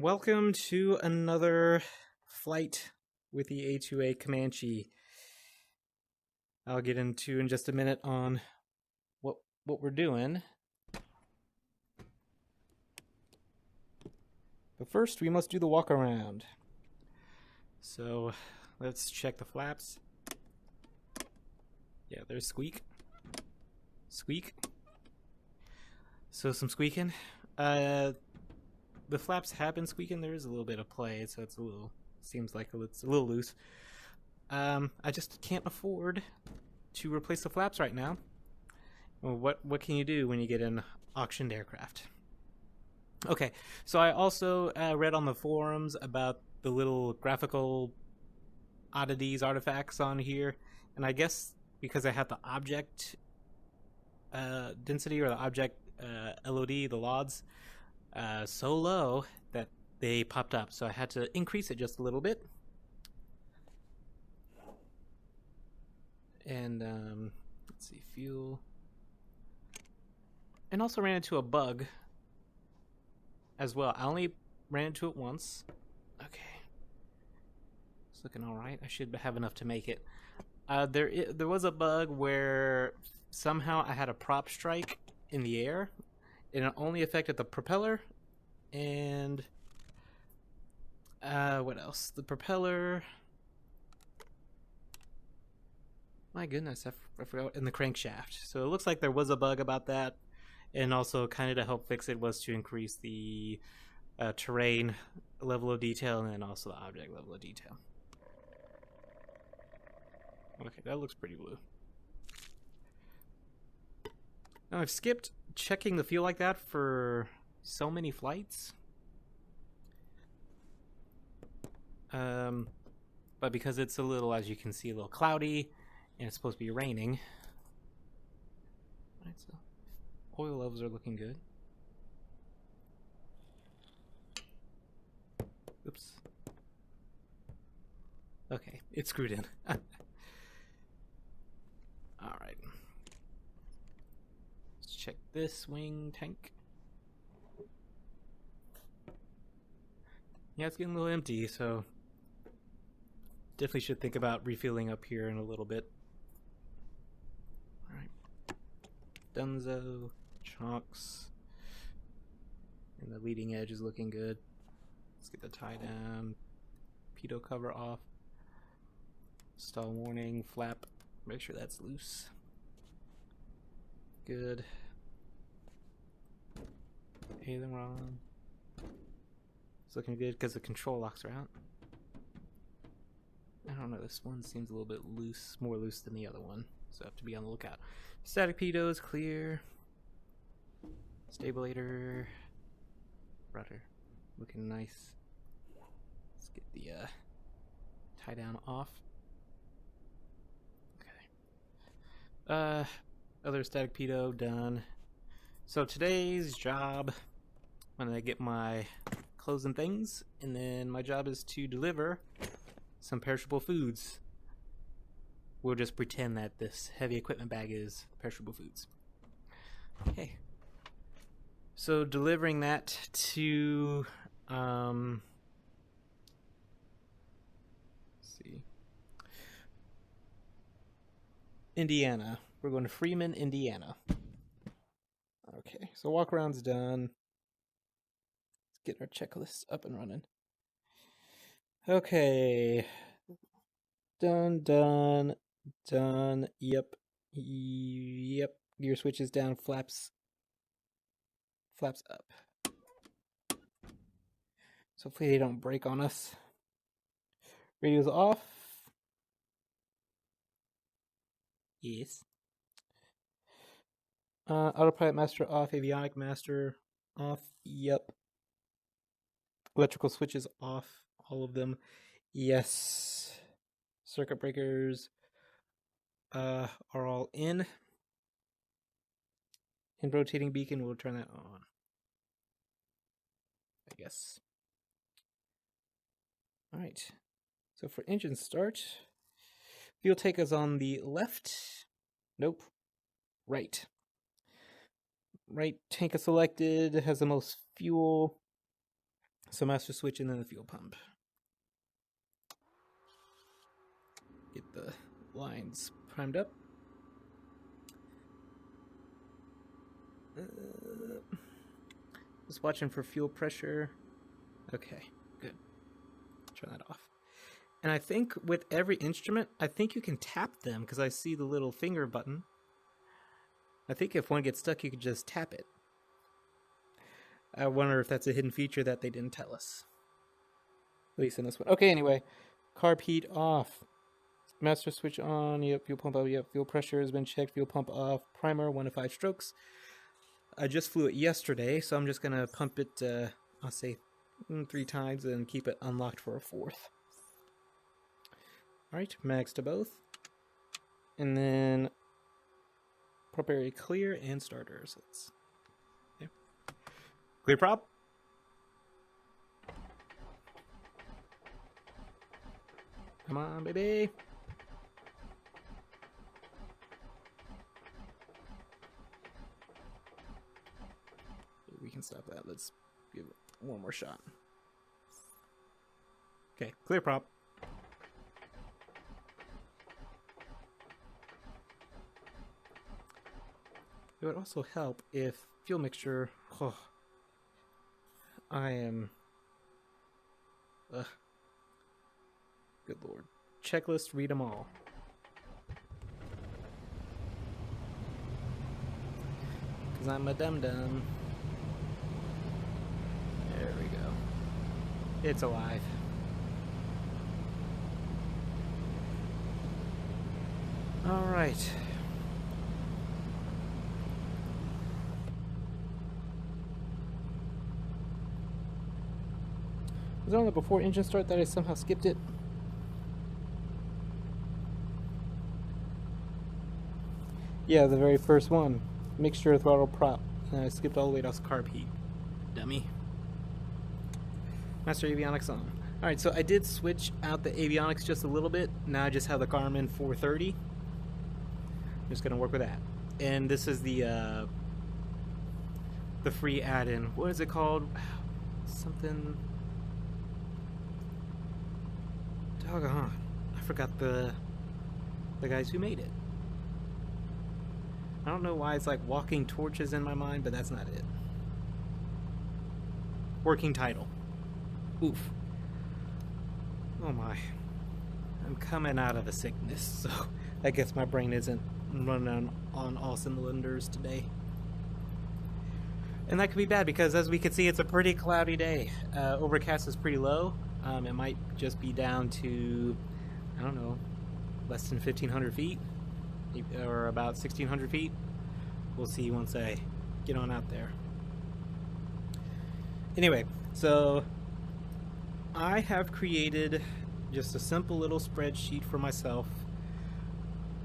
Welcome to another flight with the A2A Comanche. I'll get into in just a minute on what we're doing. But first, we must do the walk around. So, let's check the flaps. Yeah, there's squeak. Squeak. So some squeaking. The flaps have been squeaking. There is a little bit of play, so it's seems like it's a little loose. I just can't afford to replace the flaps right now. Well, what can you do when you get an auctioned aircraft? Okay, so I also read on the forums about the little graphical oddities, artifacts on here, and I guess because I have the object density or the object LOD, the LODs, so low that they popped up, so I had to increase it just a little bit. And let's see, fuel. And also ran into a bug as well. I only ran into it once. Okay. It's looking alright. I should have enough to make it. There was a bug where somehow I had a prop strike in the air, and it only affected the propeller and what else? The propeller. My goodness, I forgot. In the crankshaft. So it looks like there was a bug about that, and also kind of to help fix it was to increase the terrain level of detail and then also the object level of detail. Okay, that looks pretty blue. Now I've skipped checking the fuel like that for so many flights. But because it's a little, as you can see, a little cloudy, and it's supposed to be raining. Right, so oil levels are looking good. Oops. Okay, it's screwed in. Alright. Let's check this wing tank. Yeah, it's getting a little empty, so definitely should think about refilling up here in a little bit. Alright. Dunzo, chunks. And the leading edge is looking good. Let's get the tie down. Pitot cover off. Stall warning, flap. Make sure that's loose. Good. Aileron. It's looking good because the control locks are out. I don't know, this one seems a little bit loose, more loose than the other one, so I have to be on the lookout. Static pitot is clear. Stabilator. Rudder. Looking nice. Let's get the tie down off. Okay. Other static pitot done. So today's job, I'm gonna get my clothes and things, and then my job is to deliver some perishable foods. We'll just pretend that this heavy equipment bag is perishable foods. Okay. So delivering that to let's see, Indiana. We're going to Freeman, Indiana. Okay, so walk around's done. Let's get our checklist up and running. Okay. Done. Yep. Gear switches down, flaps up. So hopefully they don't break on us. Radio's off. Yes. Autopilot master off, avionic master off. Yep. Electrical switches off, all of them. Yes. Circuit breakers are all in. And rotating beacon, we'll turn that on, I guess. All right. So for engine start, fuel tank is on the left. Nope. Right. Right tank is selected. Has the most fuel. So master switch and then the fuel pump. Get the lines primed up. Just watching for fuel pressure. Okay, good. Turn that off. And I think with every instrument, I think you can tap them because I see the little finger button. I think if one gets stuck, you could just tap it. I wonder if that's a hidden feature that they didn't tell us. At least in this one. Okay, anyway. Carb heat off. Master switch on. Yep, fuel pump up. Yep, fuel pressure has been checked. Fuel pump off. Primer, 1 to 5 strokes. I just flew it yesterday, so I'm just going to pump it, I'll say 3 times and keep it unlocked for a 4th. Alright, max to both. And then prop area clear and starters. Let's, yeah. Clear prop. Come on, baby. We can stop that. Let's give it one more shot. Okay, clear prop. It would also help if fuel mixture. Oh, I am. Good lord. Checklist, read them all. Because I'm a dum-dum. There we go. It's alive. Alright. Was it on the before engine start that I somehow skipped it? Yeah, the very first one. Mixture throttle prop. And I skipped all the way to carb heat. Dummy. Master avionics on. Alright, so I did switch out the avionics just a little bit. Now I just have the Garmin 430. I'm just going to work with that. And this is the free add-in. What is it called? Something... Doggone. I forgot the guys who made it. I don't know why it's like walking torches in my mind, but that's not it. Working title. Oof. Oh my. I'm coming out of a sickness, so I guess my brain isn't running on all cylinders today. And that could be bad because as we can see, it's a pretty cloudy day. Overcast is pretty low. It might just be down to, I don't know, less than 1,500 feet or about 1,600 feet. We'll see once I get on out there. Anyway, so I have created just a simple little spreadsheet for myself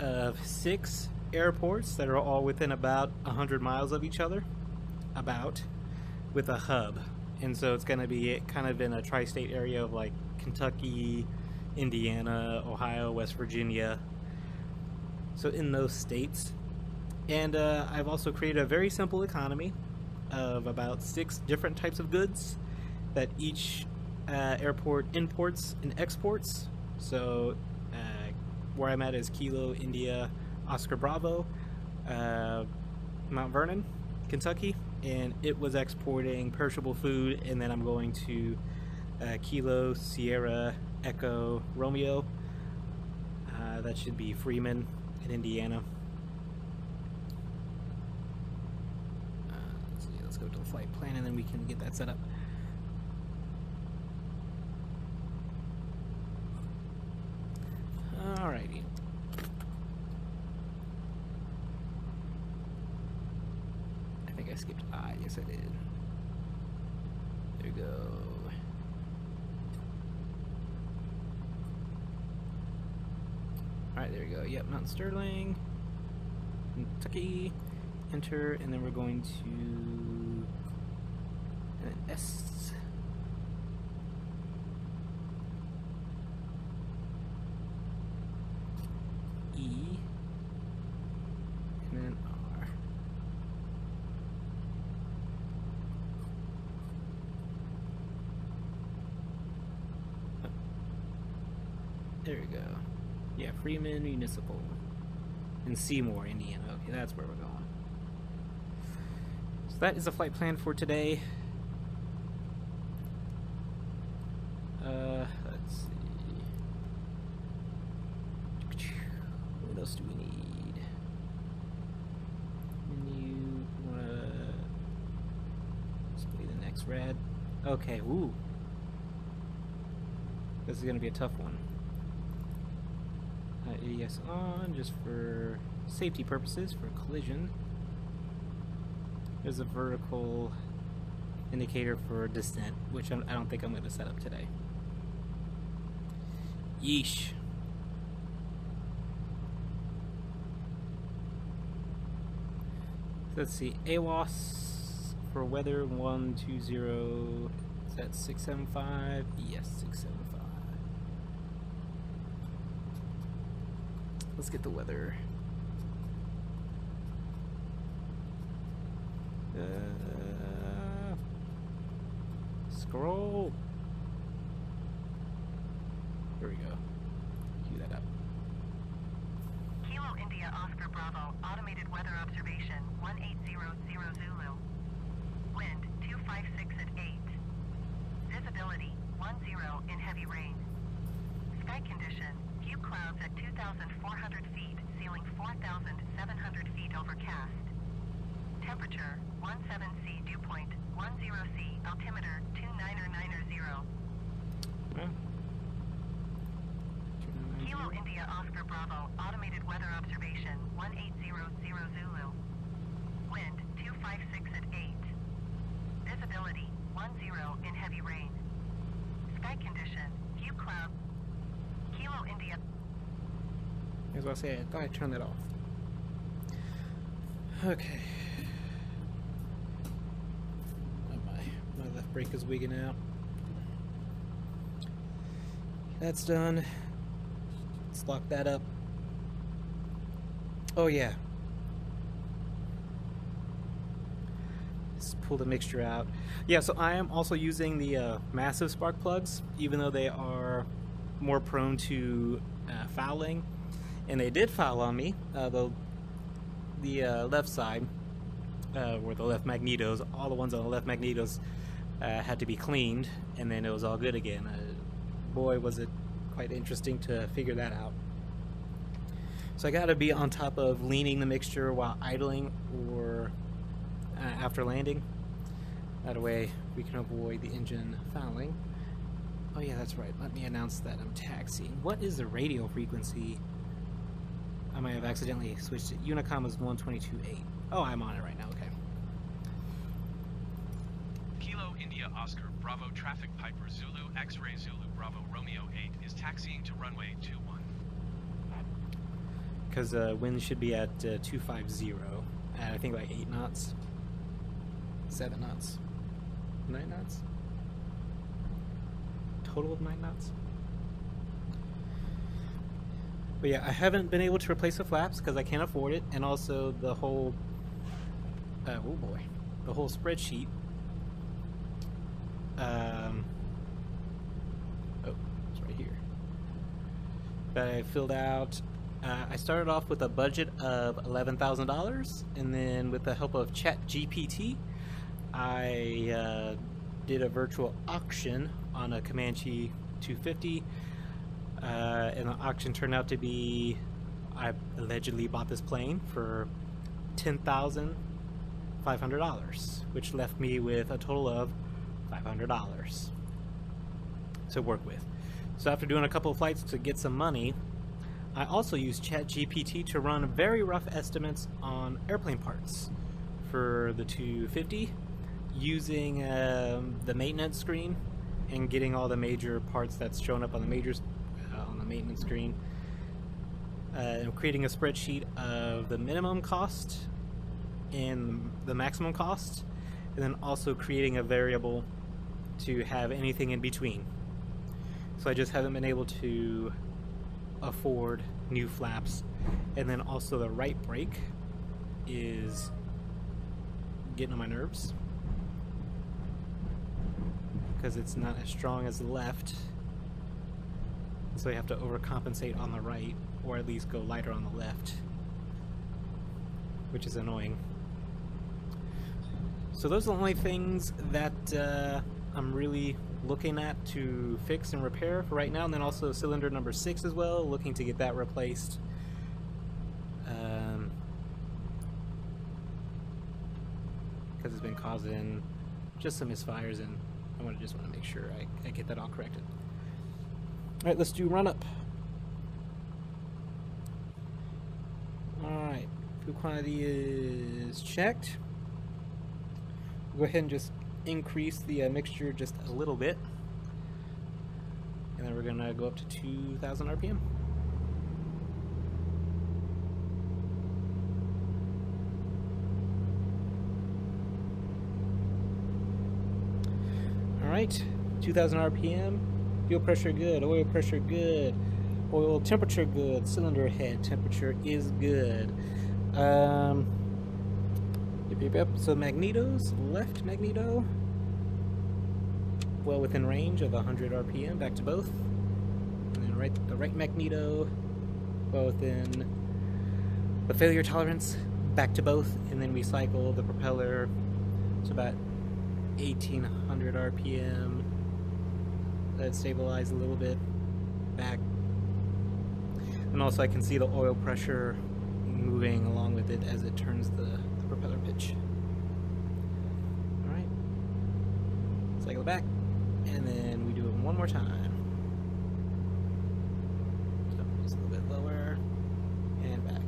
of 6 airports that are all within about 100 miles of each other, with a hub. And so it's going to be kind of in a tri-state area of like Kentucky, Indiana, Ohio, West Virginia. So in those states. And I've also created a very simple economy of about 6 different types of goods that each airport imports and exports. So where I'm at is Kilo, India, Oscar Bravo, Mount Vernon, Kentucky, and it was exporting perishable food, and then I'm going to Kilo, Sierra, Echo, Romeo. That should be Freeman in Indiana. Let's go to the flight plan, and then we can get that set up. Alrighty. I think I skipped I. Yes, I did. There we go. Alright, there we go. Yep, Mount Sterling, Kentucky, enter, and then we're going to an S. E, and then R. There we go. Yeah, Freeman Municipal. In Seymour, Indiana. Okay, that's where we're going. So that is the flight plan for today. Let's see. What else do we need? Menu. Display the next rad. Okay, ooh. This is gonna be a tough one. ADS on, just for safety purposes, for collision. There's a vertical indicator for descent, which I don't think I'm going to set up today. Yeesh. Let's see, AWOS for weather 120, is that 675? Yes, 675. Let's get the weather. Scroll. Here we go. Cue that up. Kilo India Oscar Bravo, automated weather observation 1800 Zulu. Wind 256 at 8. Visibility 10 in heavy rain. Sky condition, few clouds at 2,400 feet, ceiling 4,700 feet overcast. Temperature 17C, dew point 10C, altimeter 29990. Well, Kilo India Oscar Bravo, automated weather observation 1800 Zulu. Wind 256 at 8. Visibility 10 in heavy rain. Sky condition, few clouds. Kilo India. as I say, I thought I'd turn that off. Okay. My left brake is wigging out. That's done. Let's lock that up. Oh yeah. Let's pull the mixture out. Yeah, so I am also using the massive spark plugs, even though they are more prone to fouling. And they did foul on me. The left side, where the left magnetos, all the ones on the left magnetos had to be cleaned, and then it was all good again. Boy, was it quite interesting to figure that out. So I got to be on top of leaning the mixture while idling or after landing. That way we can avoid the engine fouling. Oh yeah, that's right. Let me announce that I'm taxiing. What is the radio frequency? I might have accidentally switched it. Unicom is 122.8. Oh, I'm on it right now. Okay. Kilo India Oscar Bravo Traffic Piper Zulu X-Ray Zulu Bravo Romeo 8 is taxiing to runway 21. Because wind should be at 250 at I think like 8 knots, 7 knots, 9 knots. Total of 9 knots. But yeah, I haven't been able to replace the flaps because I can't afford it, and also the whole the whole spreadsheet. It's right here. That I filled out. I started off with a budget of $11,000, and then with the help of ChatGPT, I did a virtual auction on a Comanche 250. And the auction turned out to be, I allegedly bought this plane for $10,500, which left me with a total of $500 to work with. So after doing a couple of flights to get some money, I also used ChatGPT to run very rough estimates on airplane parts for the 250, using the maintenance screen and getting all the major parts that's shown up on the majors on the maintenance screen, and creating a spreadsheet of the minimum cost and the maximum cost, and then also creating a variable to have anything in between. So I just haven't been able to afford new flaps, and then also the right brake is getting on my nerves because it's not as strong as the left. So we have to overcompensate on the right, or at least go lighter on the left, which is annoying. So those are the only things that I'm really looking at to fix and repair for right now. And then also cylinder number 6 as well, looking to get that replaced. Because it's been causing just some misfires, and I just want to make sure I get that all corrected. Alright, let's do run up. Alright, fuel quantity is checked. Go ahead and just increase the mixture just a little bit, and then we're gonna go up to 2,000 RPM. Alright, 2,000 RPM, fuel pressure good, oil pressure good, oil temperature good, cylinder head temperature is good. So magnetos, left magneto, well within range of 100 RPM, back to both. And then the right magneto, well within the failure tolerance, back to both. And then we cycle the propeller to about 1800 RPM. Let it stabilize a little bit, back. And also I can see the oil pressure moving along with it as it turns the propeller pitch. Alright. Cycle it back, and then we do it one more time. So just a little bit lower, and back.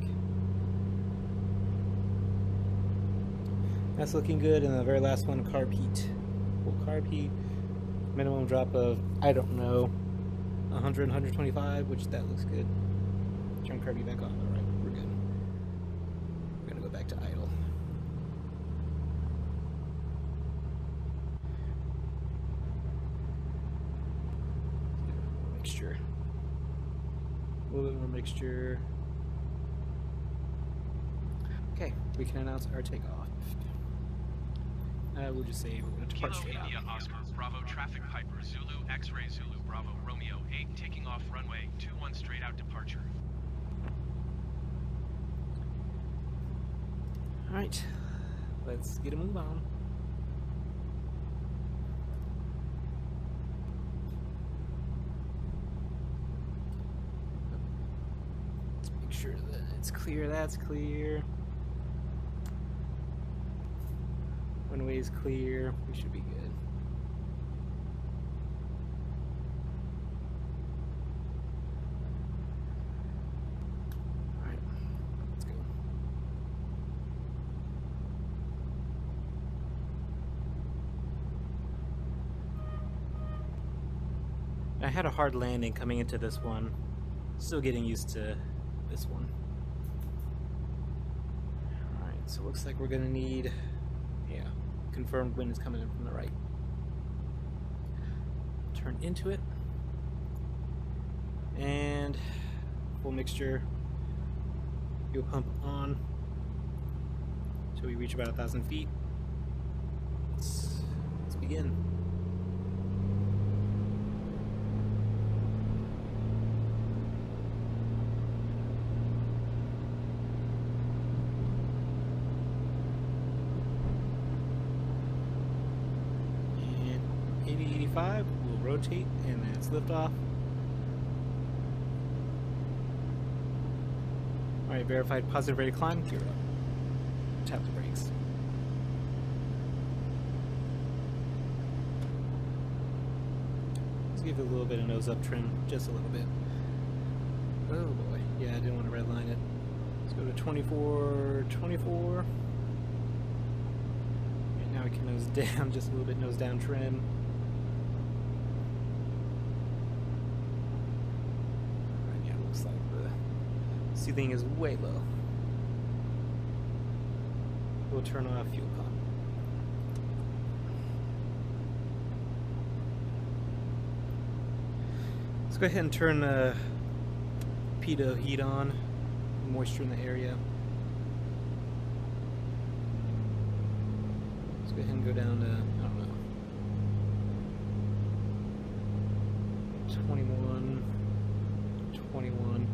That's looking good, and the very last one, carb heat. Full carb heat, minimum drop of, I don't know, 100, 125, which that looks good. Turn carb heat back on. Alright, we're good. We're gonna go back to idle. Mixture. A little bit more mixture. Okay, we can announce our takeoff. We'll just say we're going to depart straight out. India Oscar Bravo traffic Piper Zulu X-ray Zulu Bravo Romeo 8 taking off runway 21 straight out departure. Alright, let's get a move on. Let's make sure that it's clear, that's clear. Runway is clear, we should be good. Alright, let's go. I had a hard landing coming into this one. Still getting used to this one. Alright, so it looks like we're gonna need, yeah, confirmed wind is coming in from the right. Turn into it. And full mixture. Fuel pump on until we reach about 1,000 feet. Let's begin. And 80-85, we'll rotate, and then it's liftoff. Alright, verified positive rate of climb, gear up. Tap the brakes. Let's give it a little bit of nose up trim, just a little bit. Oh boy, yeah, I didn't want to redline it. Let's go to 24, 24. Right, now we can nose down, just a little bit nose down trim. Right, yeah, looks like the seating is way low. We'll turn off fuel pump. Let's go ahead and turn the pitot heat on, moisture in the area. Let's go ahead and go down to, I don't know, 21. 21.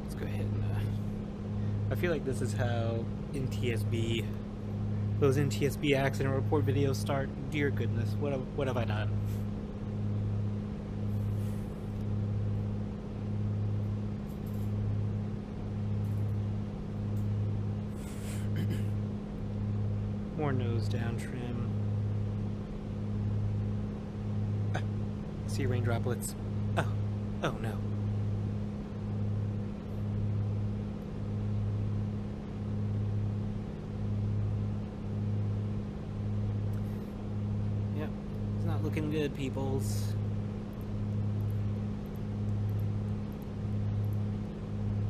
Let's go ahead and I feel like this is how NTSB, those NTSB accident report videos start. Dear goodness, what have I done? More nose down trim. Ah, see rain droplets. Oh no. Yep, it's not looking good, peoples.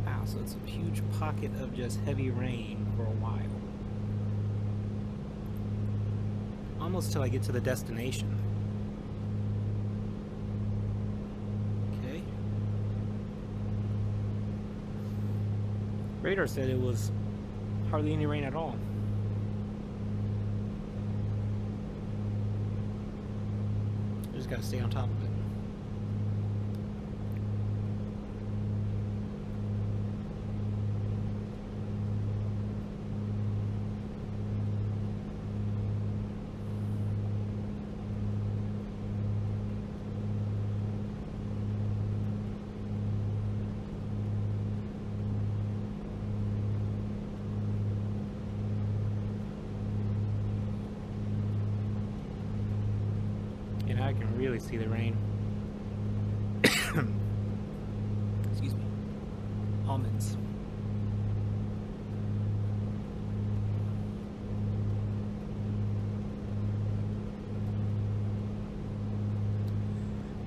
Wow, so it's a huge pocket of just heavy rain for a while. Almost till I get to the destination. Okay. Radar said it was hardly any rain at all. I just gotta stay on top of it. I can really see the rain. Excuse me. Almonds.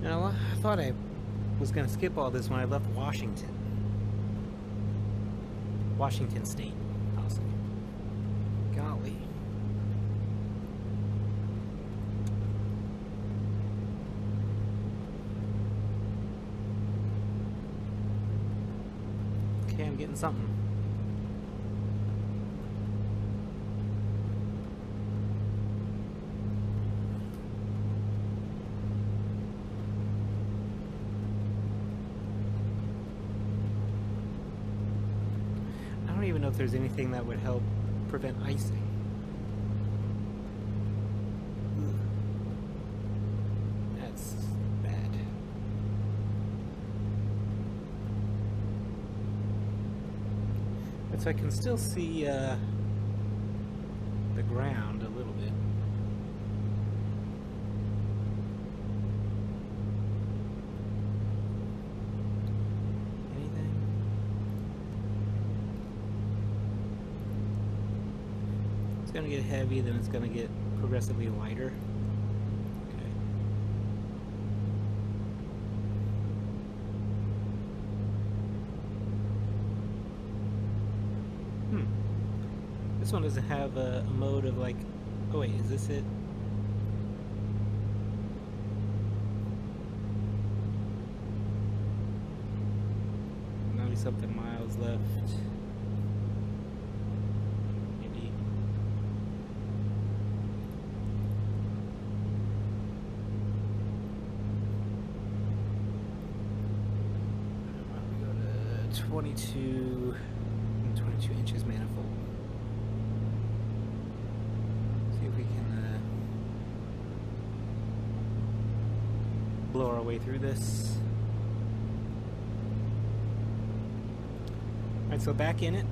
Now, I thought I was going to skip all this when I left Washington. Washington State, possibly. Golly. Okay, I'm getting something. I don't even know if there's anything that would help prevent icing. Ugh. That's bad. So I can still see the ground a little bit. Anything? It's going to get heavy, then it's going to get progressively lighter. This one doesn't have a mode of like, oh wait, is this it? Something miles left. Maybe. We go to 22 inches manifold. See if we can blow our way through this. Alright, so back in it.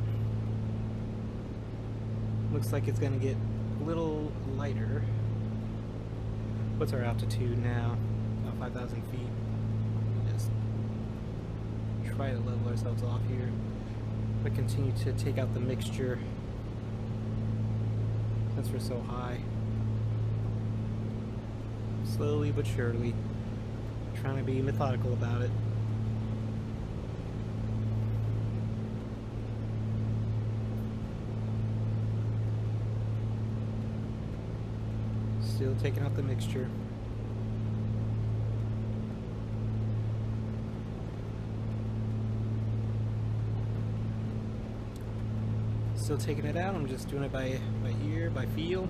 Looks like it's going to get a little lighter. What's our altitude now? About 5,000 feet. Just try to level ourselves off here. But continue to take out the mixture since we're so high. Slowly but surely. Trying to be methodical about it. Still taking out the mixture. Still taking it out. I'm just doing it by ear, by feel.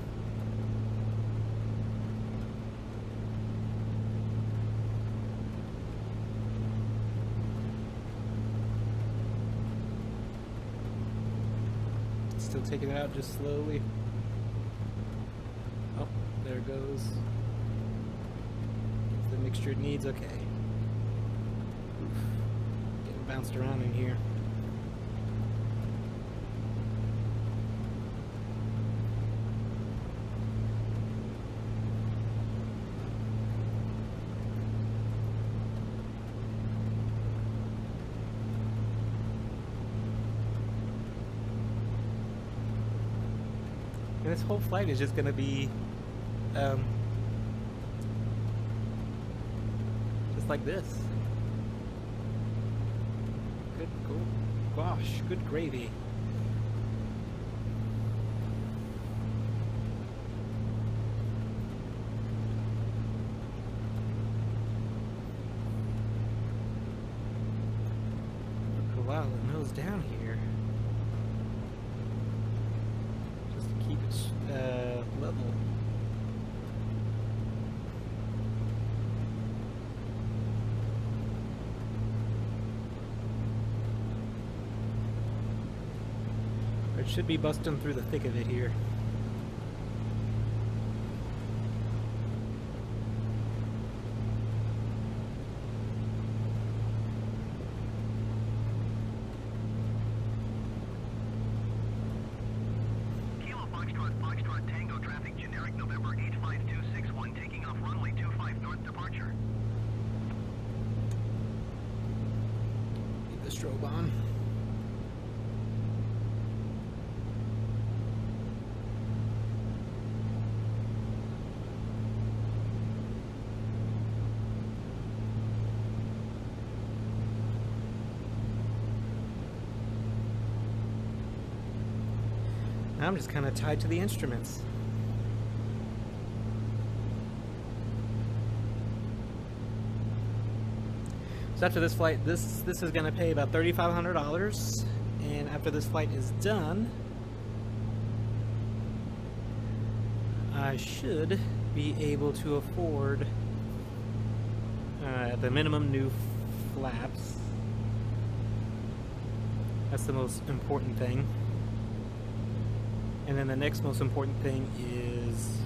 Still taking it out just slowly. Oh, there it goes. The mixture it needs. Okay. Oof. Getting bounced around in here. And this whole flight is just gonna be just like this. Good, cool. Gosh, good gravy. Wow, the nose down here. Just to keep it level. It should be busting through the thick of it here. Foxtrot Tango traffic generic November 85261 taking off runway 25 north departure. Keep the strobe on. Now I'm just kind of tied to the instruments. So after this flight, this is going to pay about $3,500, and after this flight is done, I should be able to afford the minimum new flaps. That's the most important thing. And then the next most important thing is,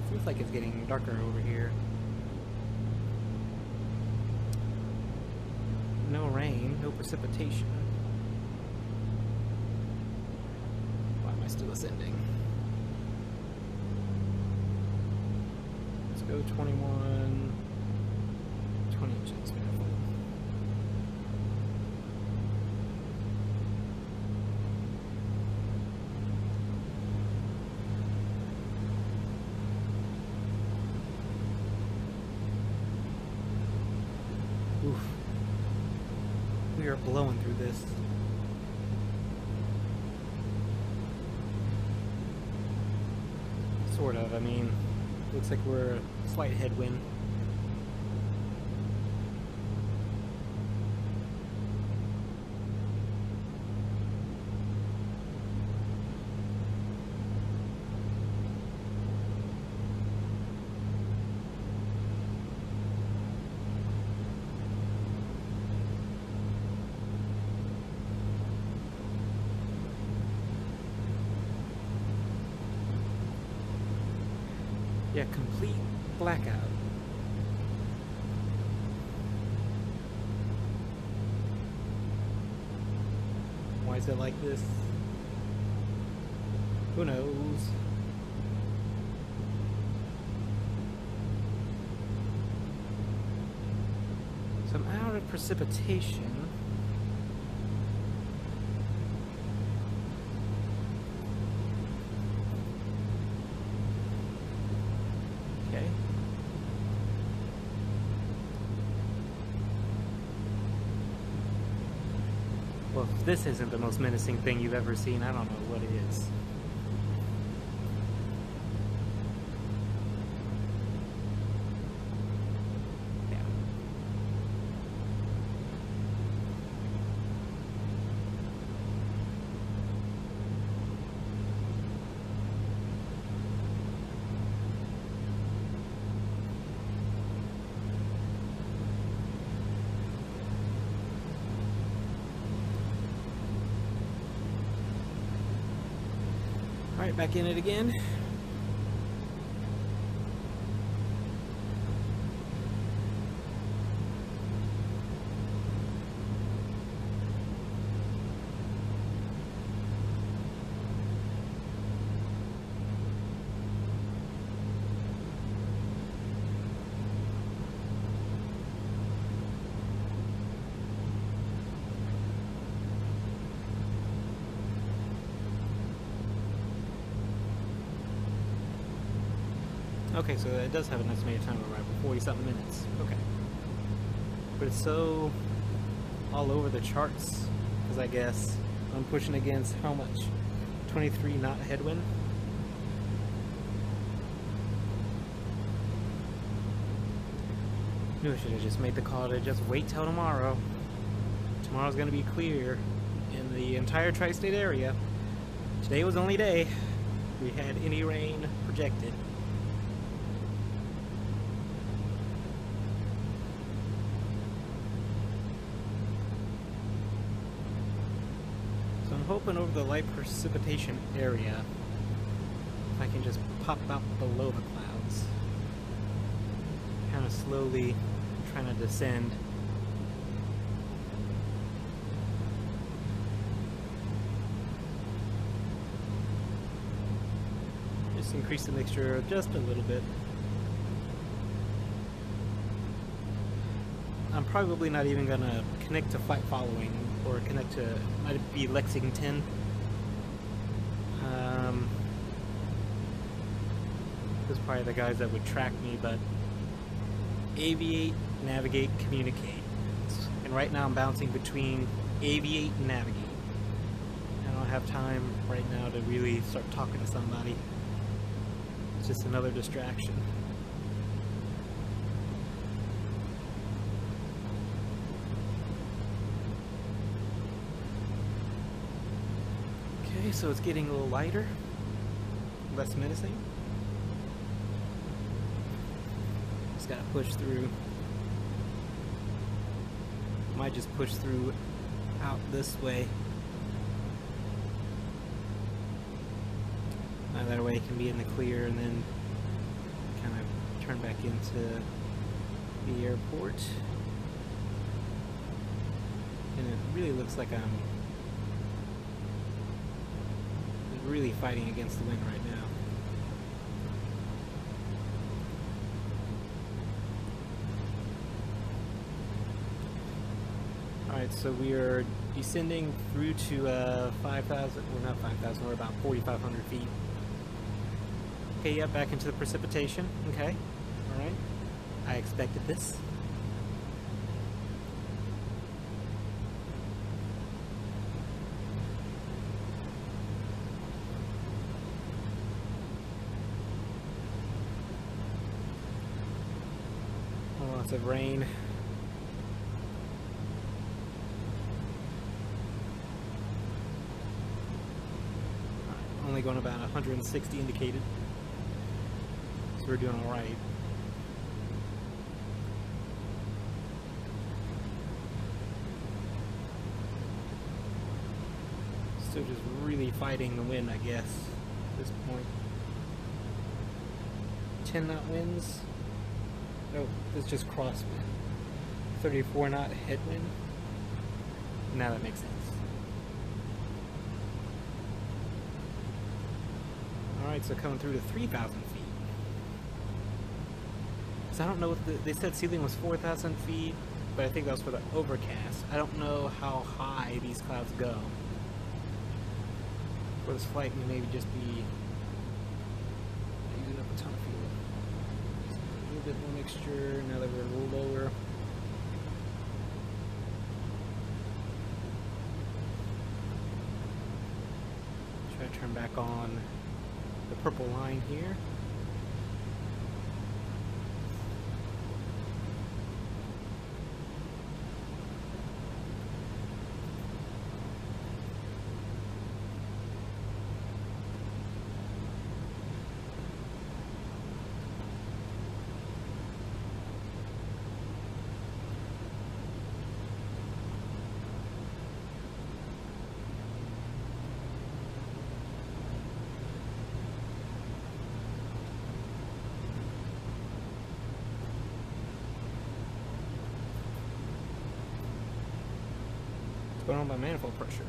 feels like it's getting darker over here. No rain, no precipitation. Why am I still ascending? Let's go 21, 20 inches. Oof. We are blowing through this. Sort of, I mean, looks like we're a slight headwind. Yeah, complete blackout. Why is it like this? Who knows? So I'm out of precipitation. Okay. Well, if this isn't the most menacing thing you've ever seen, I don't know what it is. Yeah. Alright, back in it again. Okay, so it does have an estimated time of arrival, 40-something minutes. Okay. But it's so all over the charts, because I guess I'm pushing against how much? 23 knot headwind? Knew I should have just made the call to just wait till tomorrow. Tomorrow's going to be clear in the entire tri-state area. Today was the only day we had any rain projected. I'm hoping over the light precipitation area, if I can just pop out below the clouds, kind of slowly trying to descend. Just increase the mixture just a little bit. I'm probably not even gonna connect to flight following or connect to, might be Lexington. Those are probably the guys that would track me, but aviate, navigate, communicate. And right now I'm bouncing between aviate and navigate. I don't have time right now to really start talking to somebody. It's just another distraction. Okay, so it's getting a little lighter, less menacing. Just gotta push through. Might just push through out this way. That way it can be in the clear and then kind of turn back into the airport. And it really looks like I'm really fighting against the wind right now. Alright, so we are descending through to 5,000, well not 5,000, we're about 4,500 feet. Okay, yeah, back into the precipitation. Okay, alright. I expected this. Lots of rain. Only going about 160 indicated. So we're doing alright. Still just really fighting the wind, I guess, at this point. 10 knot winds. No, it's just crosswind. 34 knot headwind. Now that makes sense. Alright, so coming through to 3,000 feet. So I don't know what they said ceiling was 4,000 feet, but I think that was for the overcast. I don't know how high these clouds go. For this flight, we maybe just be using up a ton of fuel. A little bit more mixture now that we're a little lower. Try to turn back on the purple line here. What's going on by manifold pressure?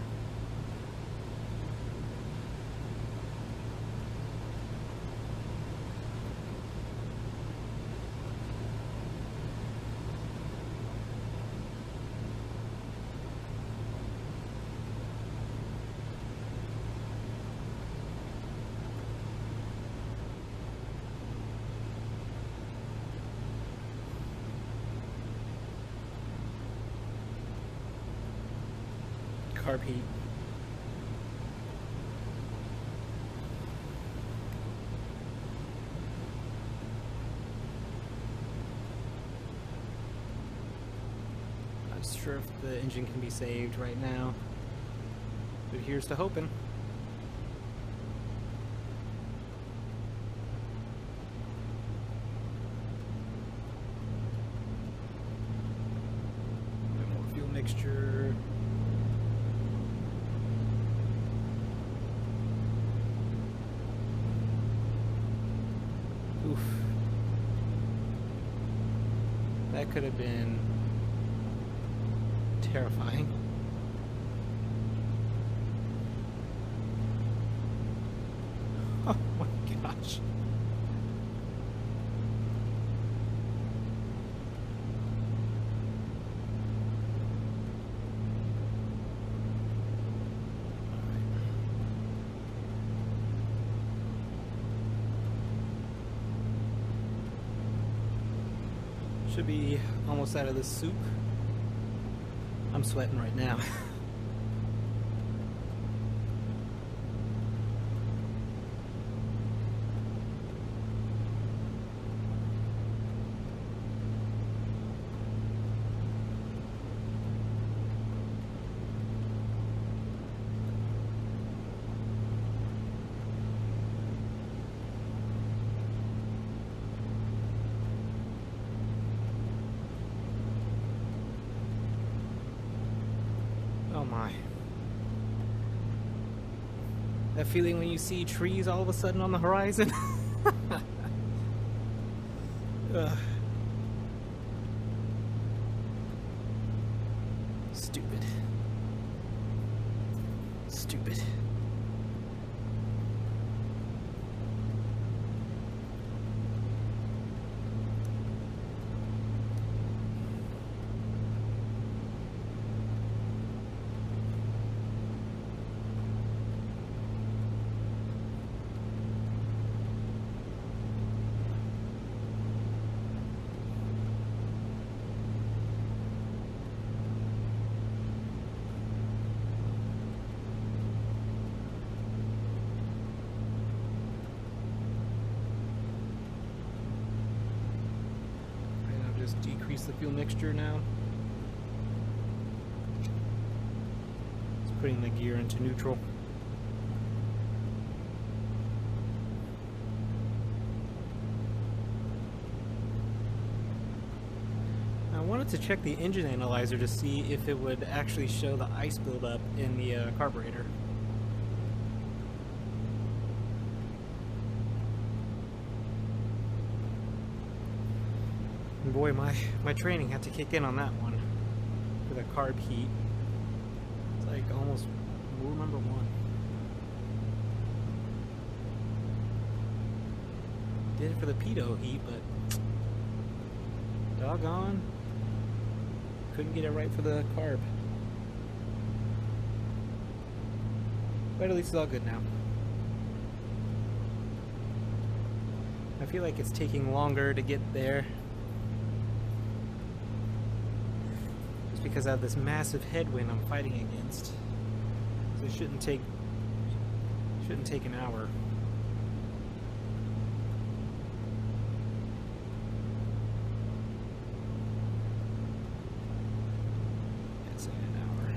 Carb heat. Not sure if the engine can be saved right now, but here's to hoping. A bit more fuel mixture. Oof. That could have been terrifying. Oh my gosh. Should be almost out of this soup. I'm sweating right now. Oh my. That feeling when you see trees all of a sudden on the horizon? Ugh. Stupid. Stupid. Just decrease the fuel mixture now. It's putting the gear into neutral. I wanted to check the engine analyzer to see if it would actually show the ice buildup in the carburetor. Boy, my training had to kick in on that one for the carb heat. It's like almost rule number one. Did it for the pitot heat, but doggone, couldn't get it right for the carb. But at least it's all good now. I feel like it's taking longer to get there. Because I have this massive headwind I'm fighting against, so it shouldn't take an hour. It's an hour.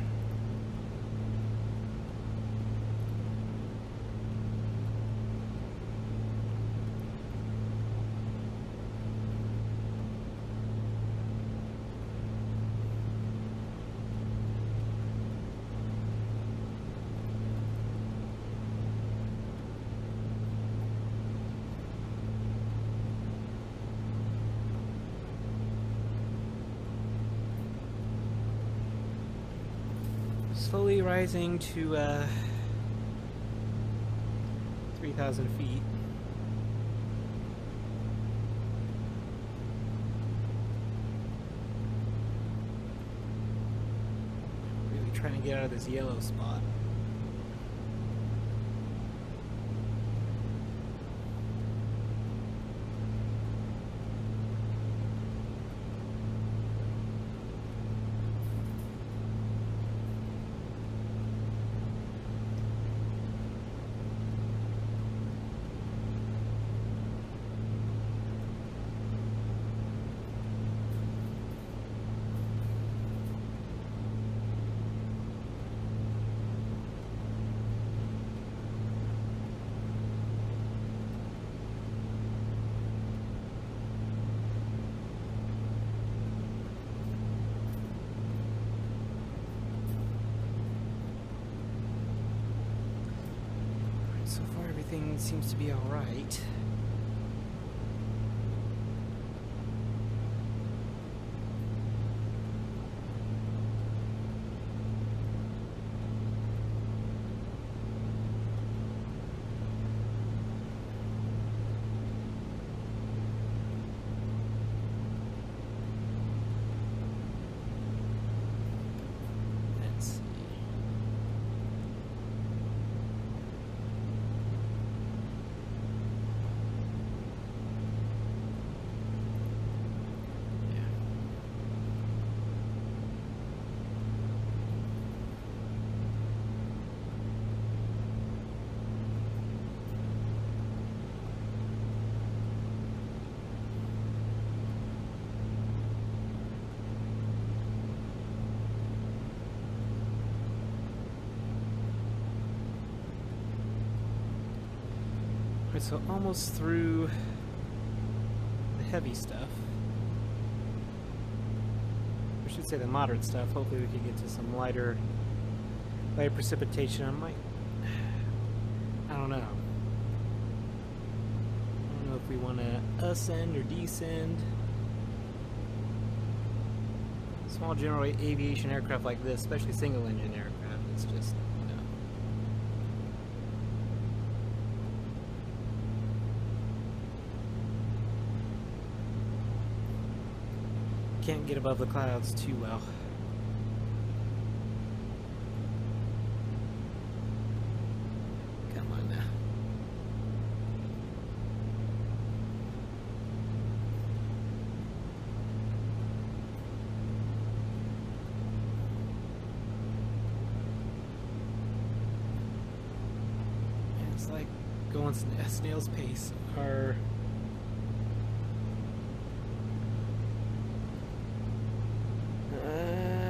Slowly rising to 3,000 feet. Really trying to get out of this yellow spot. So far everything seems to be alright. Let's see. Alright, so almost through the heavy stuff. I should say the moderate stuff. Hopefully we can get to some lighter precipitation. I don't know. I don't know if we want to ascend or descend. Small general aviation aircraft like this, especially single engine aircraft, it's just, you know. Can't get above the clouds too well. Come on now. It's like going at snail's pace.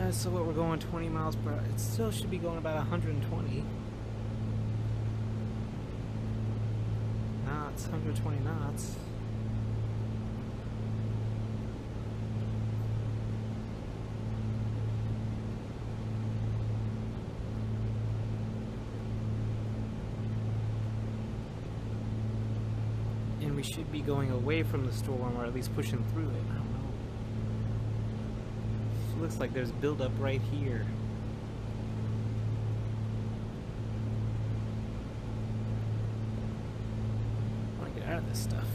So what, we're going 20 miles per hour. It still should be going about 120 knots, 120 knots. And we should be going away from the storm, or at least pushing through it. I don't know. Looks like there's buildup right here. I want to get out of this stuff.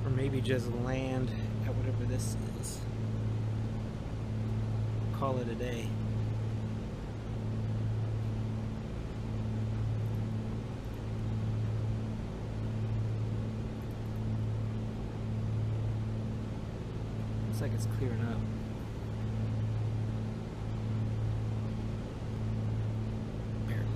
Or maybe just land at whatever this is. Call it a day. Looks like it's clearing up. Barely.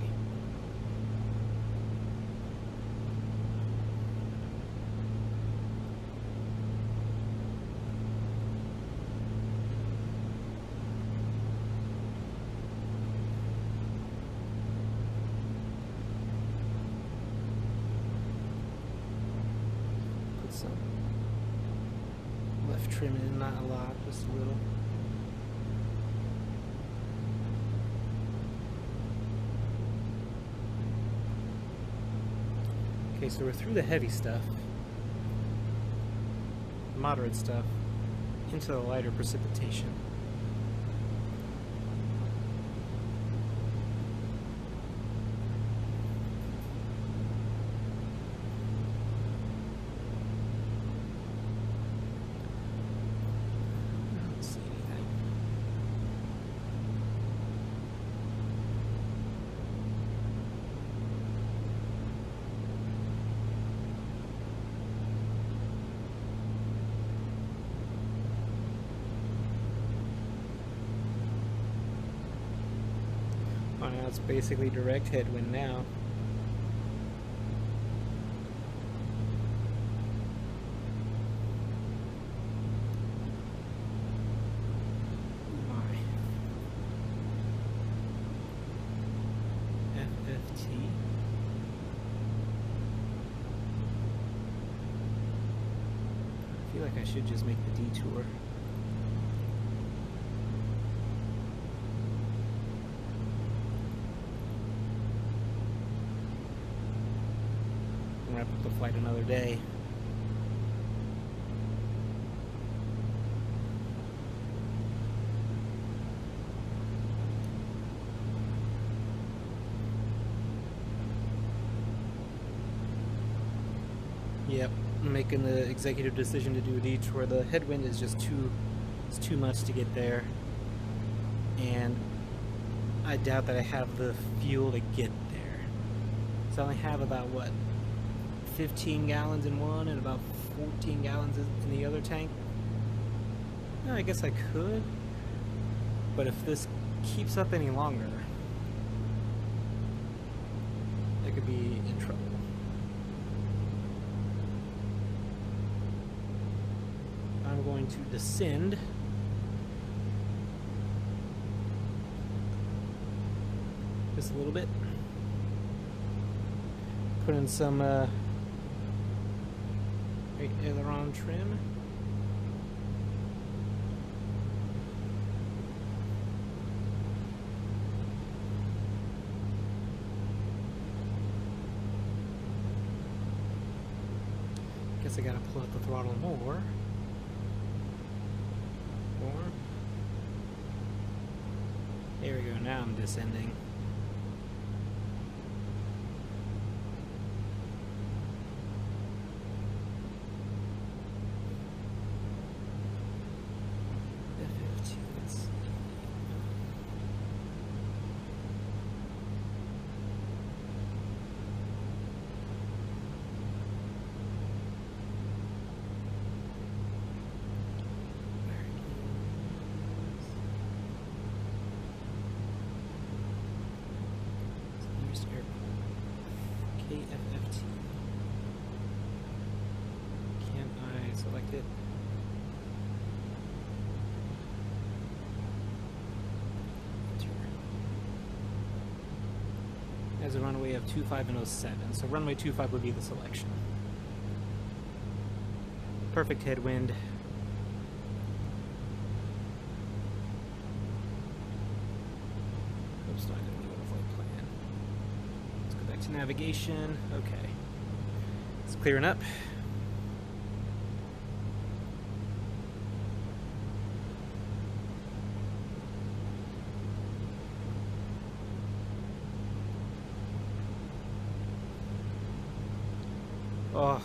Some left trim in, not a lot, just a little. Okay, so we're through the heavy stuff, moderate stuff, into the lighter precipitation. I don't see anything. Oh, now it's basically direct headwind now. My FFT. I feel like I should just make the detour. Wrap up the flight another day. Yep, I'm making the executive decision to do a detour. The headwind is just too much to get there, and I doubt that I have the fuel to get there. So I only have about what, 15 gallons in one and about 14 gallons in the other tank. No, I guess I could, but if this keeps up any longer, I could be in trouble. I'm going to descend just a little bit, put in some right aileron trim. Guess I gotta pull up the throttle more. There we go, now I'm descending. KFFT. Can I select it? Enter. Has a runway of 25 and 07, so runway 25 would be the selection. Perfect headwind. Oops, I didn't do a flight plan. Let's go back to navigation. Okay. It's clearing up. Oh,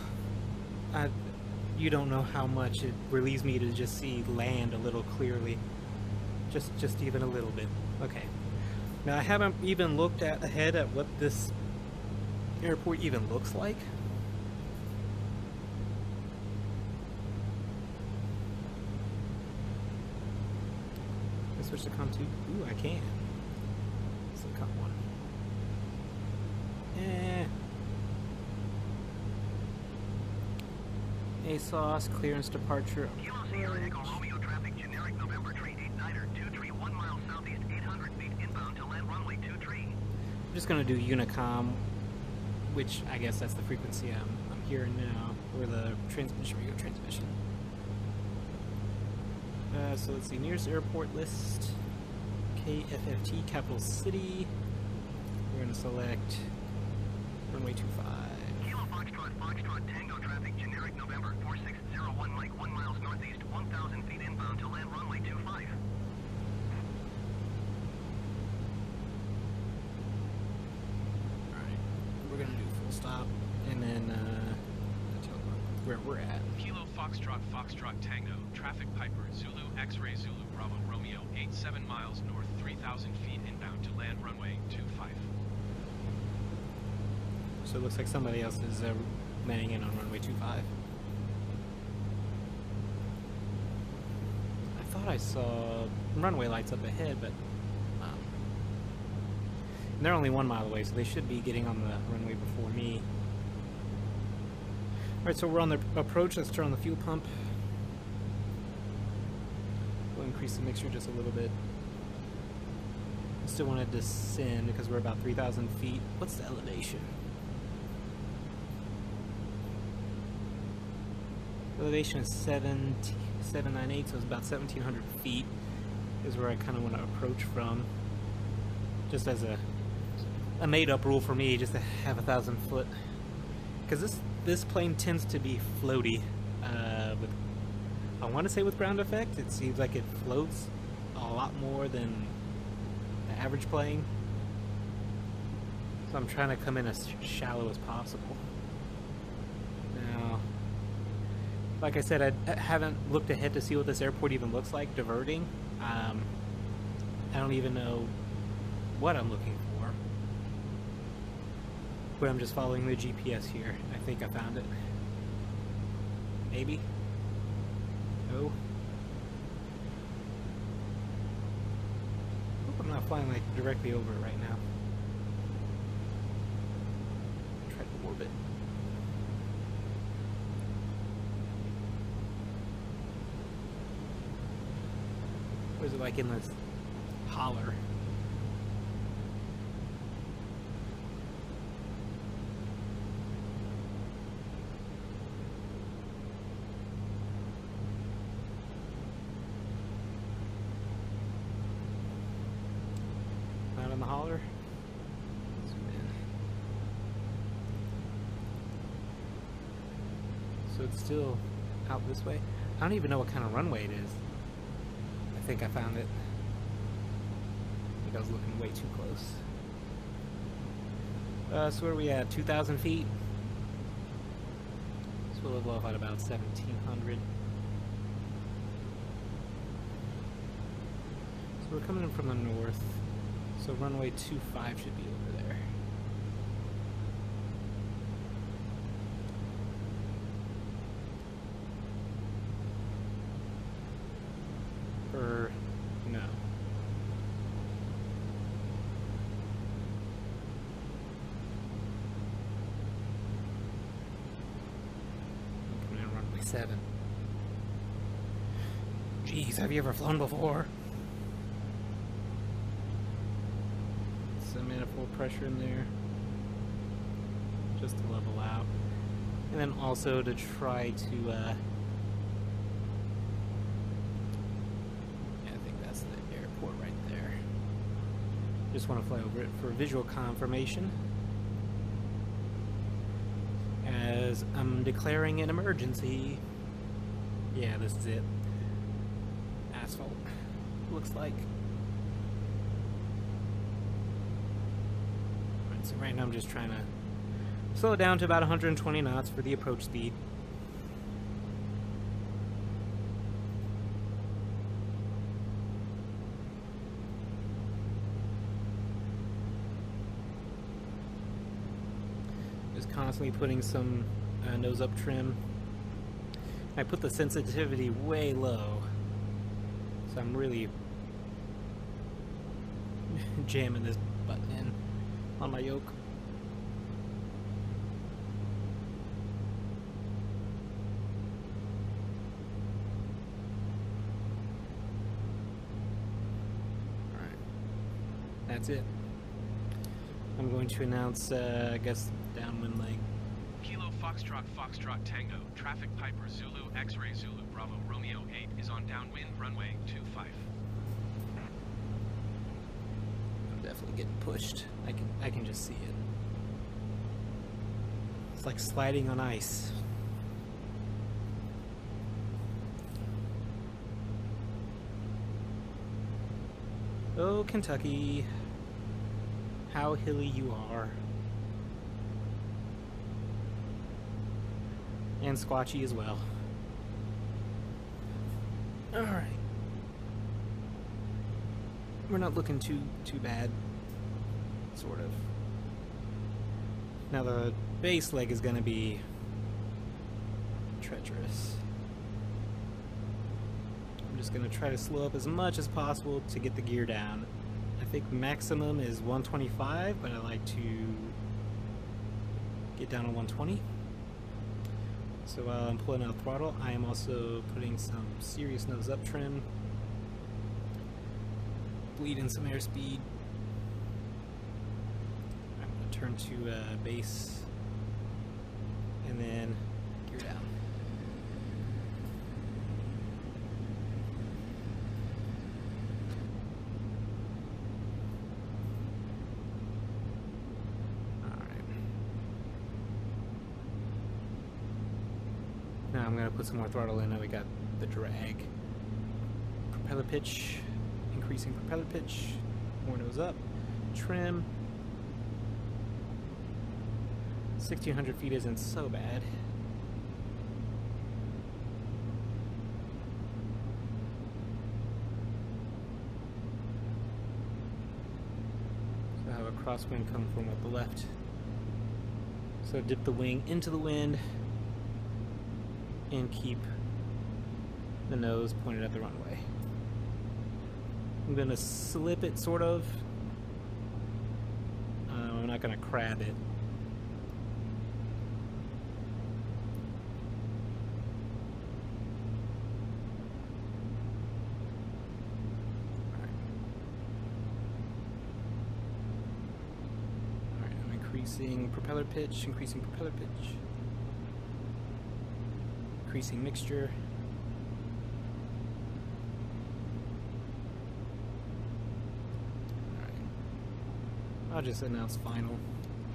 you don't know how much it relieves me to just see land a little clearly. Just even a little bit. Okay. Now I haven't even looked ahead at what this airport even looks like. Can I switch to COM 2? Ooh, I can. So COM 1. ASOS, clearance departure. Kilo Sierra Echo Romeo traffic, generic November train 8 Niner 23, 1 mile southeast, 800 feet inbound to land runway 23. I'm just going to do Unicom, which I guess that's the frequency I'm hearing now, or the transmission, radio transmission. So let's see, nearest airport list, KFFT, capital city. We're going to select runway 25. Kilo Foxtrot where we're at. Kilo Foxtrot Foxtrot Tango, traffic Piper, Zulu X-ray Zulu Bravo Romeo 87 miles north, 3,000 feet inbound to land runway 25. So it looks like somebody else is landing in on runway 25. I thought I saw runway lights up ahead, but and they're only 1 mile away, so they should be getting on the runway before me. Alright, so we're on the approach. Let's turn on the fuel pump. We'll increase the mixture just a little bit. I still want to descend because we're about 3,000 feet. What's the elevation? Elevation is 798, so it's about 1,700 feet is where I kind of want to approach from. Just as a made-up rule for me, just to have 1,000 foot. Because this plane tends to be floaty. With, I want to say with ground effect, it seems like it floats a lot more than the average plane. So I'm trying to come in as shallow as possible. Now, like I said, I haven't looked ahead to see what this airport even looks like diverting. I don't even know what I'm looking for. But I'm just following the GPS here. I think I found it. Maybe? No? Hope I'm not flying like directly over it right now. Try to orbit. Or is it like in this holler? Not in the holler? Zoom in. So it's still out this way. I don't even know what kind of runway it is. I think I found it. I think I was looking way too close. So where are we at? 2,000 feet? So we'll level off at about 1,700. So we're coming in from the north. So runway 25 should be over there. Or no. I'm coming in runway 7. Jeez, have you ever flown before? Some manifold pressure in there. Just to level out. And then also to try to just want to fly over it for visual confirmation as I'm declaring an emergency. Yeah, this is it. Asphalt. Looks like. Alright, so right now I'm just trying to slow it down to about 120 knots for the approach speed. Constantly putting some nose up trim. I put the sensitivity way low, so I'm really jamming this button in on my yoke. Alright, that's it. I'm going to announce, I guess, downwind leg. Kilo Foxtrot Foxtrot Tango, traffic Piper Zulu X-ray Zulu Bravo Romeo 8 is on downwind runway 25. I'm definitely getting pushed. I can just see it. It's like sliding on ice. Oh, Kentucky. How hilly you are. And squatchy as well. Alright. We're not looking too bad. Sort of. Now the base leg is going to be treacherous. I'm just going to try to slow up as much as possible to get the gear down. I think maximum is 125, but I like to get down to 120. So while I'm pulling out throttle, I am also putting some serious nose up trim, bleeding some airspeed. I'm going to turn to base and then gear down. Now I'm going to put some more throttle in. Now we got the drag. Propeller pitch, increasing propeller pitch, more nose up, trim. 1600 feet isn't so bad. So I have a crosswind coming from at the left. So dip the wing into the wind and keep the nose pointed at the runway. I'm going to slip it, sort of. I'm not going to crab it. Alright, I'm increasing propeller pitch, increasing mixture. Alright. I'll just announce final.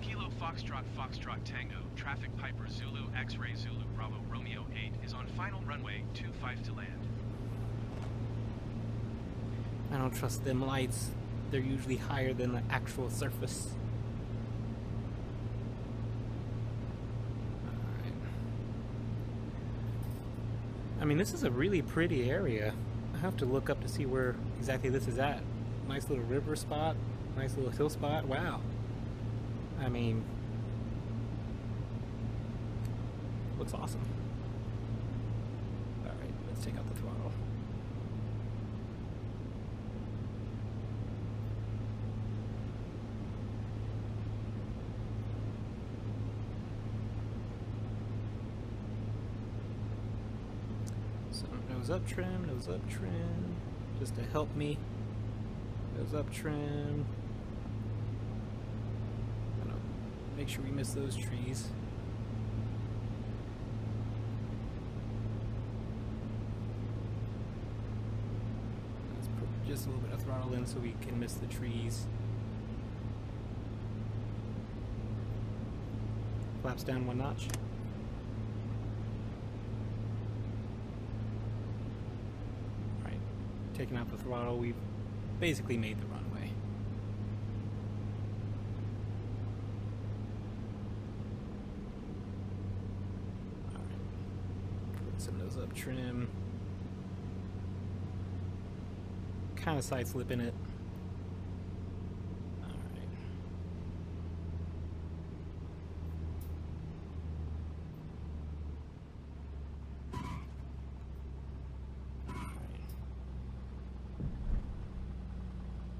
Kilo Foxtrot Foxtrot Tango, Traffic Piper Zulu X-Ray Zulu Bravo Romeo 8 is on final runway 25 to land. I don't trust them lights. They're usually higher than the actual surface. I mean, this is a really pretty area. I have to look up to see where exactly this is at. Nice little river spot, nice little hill spot. Wow. I mean, looks awesome. All right, let's take out the throttle. Nose up trim, just to help me. Nose up trim. Gonna make sure we miss those trees. Let's put just a little bit of throttle in so we can miss the trees. Flaps down one notch. Taking out the throttle, we've basically made the runway. Alright. Put some nose up trim. Kind of side slipping it.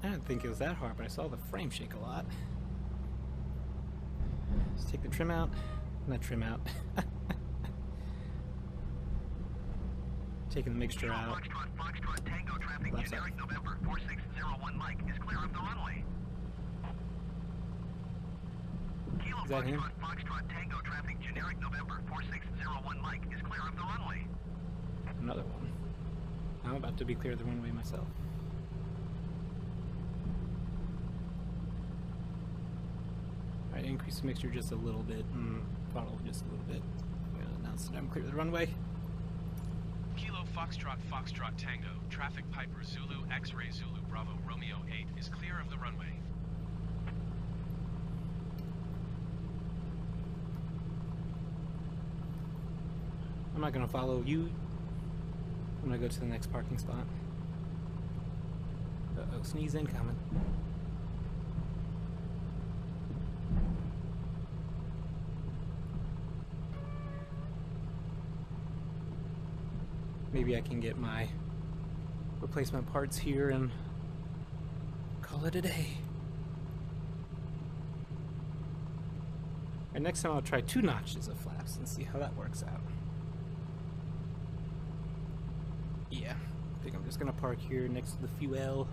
I didn't think it was that hard, but I saw the frame shake a lot. Let's take the trim out. Not trim out. Taking the mixture out. Foxtrot Tango traffic generic November 4601 Mike is clear of the runway. Kilo Is that him? Foxtrot Tango traffic generic November 4601 Mike is clear of the runway. Another one. I'm about to be clear of the runway myself. Alright, increase the mixture just a little bit, and throttle just a little bit. I'm going to announce that I'm clear of the runway. Kilo Foxtrot Foxtrot Tango, Traffic Piper Zulu X-Ray Zulu Bravo Romeo 8 is clear of the runway. I'm not gonna follow you. I'm gonna go to the next parking spot. Uh-oh, sneeze incoming. Maybe I can get my replacement parts here and call it a day. And next time I'll try 2 notches of flaps and see how that works out. Yeah, I think I'm just gonna park here next to the fuel.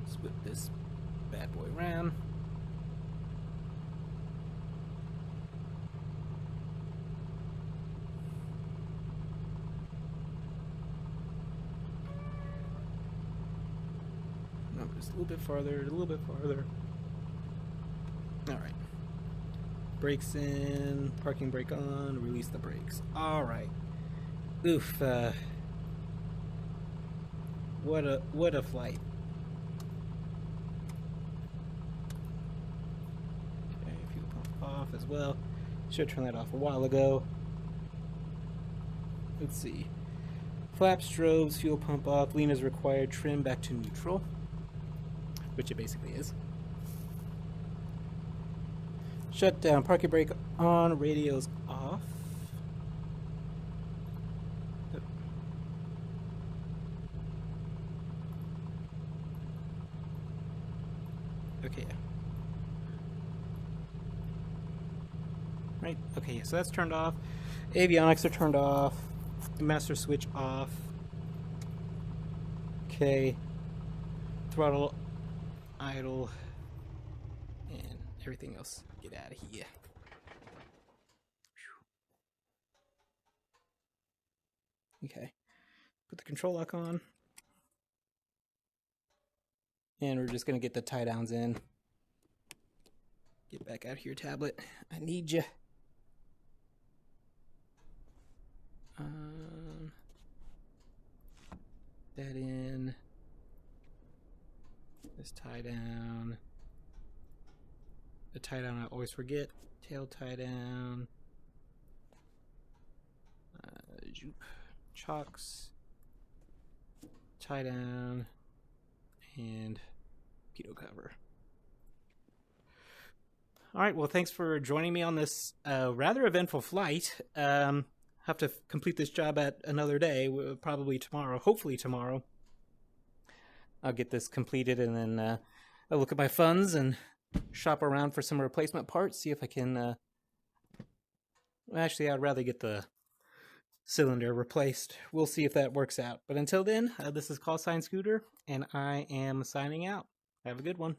Let's whip this bad boy around. No, just a little bit farther, a little bit farther. Alright. Brakes in, parking brake on, release the brakes. Alright. Oof, what a flight. Okay, fuel pump off as well. Should turn that off a while ago. Let's see. Flaps, strobes, fuel pump off, lean is required, trim back to neutral. Which it basically is. Shut down, parking brake on, radios off. Okay. Right, okay, so that's turned off. Avionics are turned off. Master switch off. Okay. Throttle idle. And everything else. Get out of here. Okay. Put the control lock on. And we're just going to get the tie downs in. Get back out here, tablet. I need you. That in. This tie down. The tie down I always forget. Tail tie down. Chocks. Tie down. And pitot cover. Alright, well thanks for joining me on this rather eventful flight. Have to complete this job at another day, probably tomorrow, hopefully tomorrow. I'll get this completed and then I'll look at my funds and shop around for some replacement parts, see if I can... Actually, I'd rather get the cylinder replaced. We'll see if that works out. But until then, this is Callsign Scooter, and I am signing out. Have a good one.